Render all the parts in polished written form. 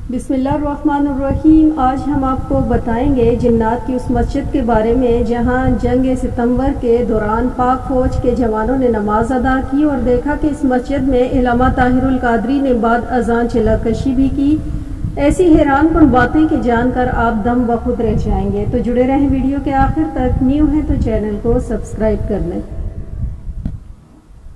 बिस्मिल्लाहिर्रहमानिर्रहीम। आज हम आपको बताएंगे जिन्नात की उस मस्जिद के बारे में जहां जंग सितंबर के दौरान पाक फौज के जवानों ने नमाज अदा की और देखा कि इस मस्जिद में इल्लामा ताहिरुल कादरी ने बाद अजान चिल्लाकशी भी की। ऐसी हैरानकुन बातें कि जानकर आप दम बखुद रह जाएंगे। तो जुड़े रहें वीडियो के आखिर तक। न्यू हैं तो चैनल को सब्सक्राइब कर लें।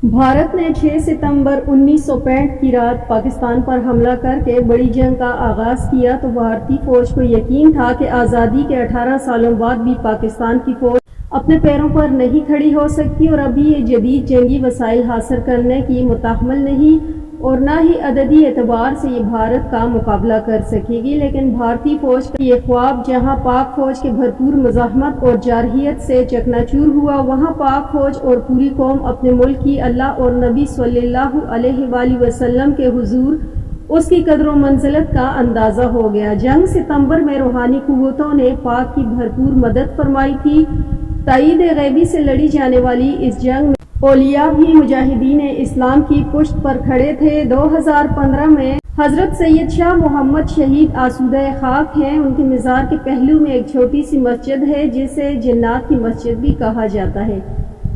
भारत ने 6 सितंबर 1965 की रात पाकिस्तान पर हमला करके बड़ी जंग का आगाज किया तो भारतीय फौज को यकीन था कि आज़ादी के 18 सालों बाद भी पाकिस्तान की फौज अपने पैरों पर नहीं खड़ी हो सकती और अभी ये जदीद जंगी वसाइल हासिल करने की मुताहम्मिल नहीं और न ही अददी एतबार से ये भारत का मुकाबला कर सकेगी। लेकिन भारतीय फौज का ये ख्वाब जहां पाक फौज के भरपूर मज़ाहमत और जारहियत से चकनाचूर हुआ, वहां पाक फौज और पूरी कौम अपने मुल्क की अल्लाह और नबी सल्लल्लाहु अलैहि वसल्लम के हुजूर उसकी कदर व मंजिलत का अंदाज़ा हो गया। जंग सितंबर में रूहानी कुव्वतों ने पाक की भरपूर मदद फरमाई थी। ताईद गैबी से लड़ी जाने वाली इस जंग में औलिया भी मुजाहिदीन इस्लाम की पुष्ट पर खड़े थे। 2015 में हजरत सैयद शाह मोहम्मद शहीद आसूदा खाक हैं। उनके मज़ार के पहलू में एक छोटी सी मस्जिद है जिसे जिन्नात की मस्जिद भी कहा जाता है,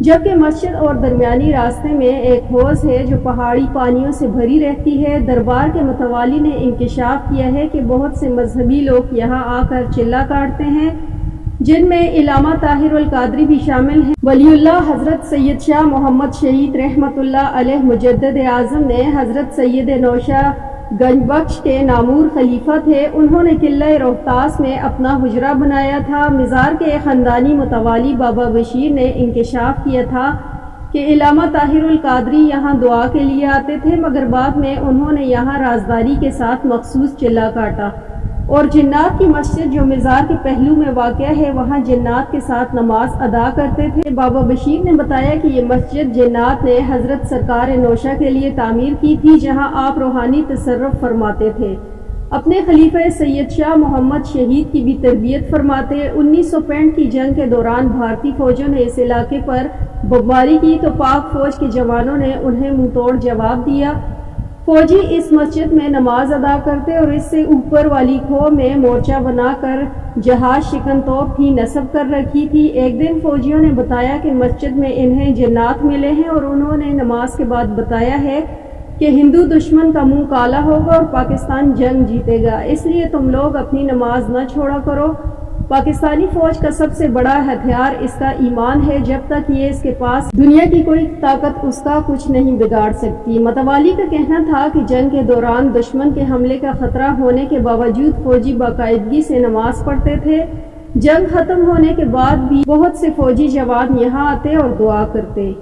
जबकि मस्जिद और दरमियानी रास्ते में एक हौज़ है जो पहाड़ी पानियों से भरी रहती है। दरबार के मुतवाली ने इंकिशाफ किया है कि बहुत से मजहबी लोग यहाँ आकर चिल्ला काटते हैं, जिनमें इल्लामा ताहिरुल कादरी भी शामिल हैं। वलीउल्लाह हजरत सैयद शाह मोहम्मद शहीद रहमतुल्लाह अलैह मुजद्दिद आज़म ने हजरत सैयद नौशा गंजबख्श के नामूर खलीफा थे। उन्होंने किला रोहतास में अपना हुजरा बनाया था। मज़ार के ख़ानदानी मुतवाली बाबा बशीर ने इंकिशाफ किया था कि इल्लामा ताहिरुल कादरी यहाँ दुआ के लिए आते थे, मगर बाद में उन्होंने यहाँ राजदारी के साथ मखसूस चिल्ला काटा और जिन्नात की मस्जिद जो मज़ार के पहलू में वाक़या है वहाँ जिन्नात के साथ नमाज अदा करते थे। बाबा बशीर ने बताया कि ये मस्जिद जिन्नात ने हजरत सरकार नौशा के लिए तामीर की थी, जहाँ आप रूहानी तसर्रुफ फरमाते थे। अपने खलीफा सैयद शाह मोहम्मद शहीद की भी तरबियत फरमाते। 1965 की जंग के दौरान भारतीय फौजों ने इस इलाके पर बमबारी की तो पाक फौज के जवानों ने उन्हें मुंह तोड़ जवाब दिया। फौजी इस मस्जिद में नमाज अदा करते और इससे ऊपर वाली खो में मोर्चा बनाकर जहाज शिकन तोप भी नस्ब कर रखी थी। एक दिन फौजियों ने बताया कि मस्जिद में इन्हें जिन्नात मिले हैं और उन्होंने नमाज के बाद बताया है कि हिंदू दुश्मन का मुंह काला होगा और पाकिस्तान जंग जीतेगा, इसलिए तुम लोग अपनी नमाज न छोड़ा करो। पाकिस्तानी फौज का सबसे बड़ा हथियार इसका ईमान है। जब तक ये इसके पास दुनिया की कोई ताकत उसका कुछ नहीं बिगाड़ सकती। मतवाली का कहना था कि जंग के दौरान दुश्मन के हमले का खतरा होने के बावजूद फौजी बाकायदगी से नमाज पढ़ते थे। जंग खत्म होने के बाद भी बहुत से फौजी जवान यहाँ आते और दुआ करते।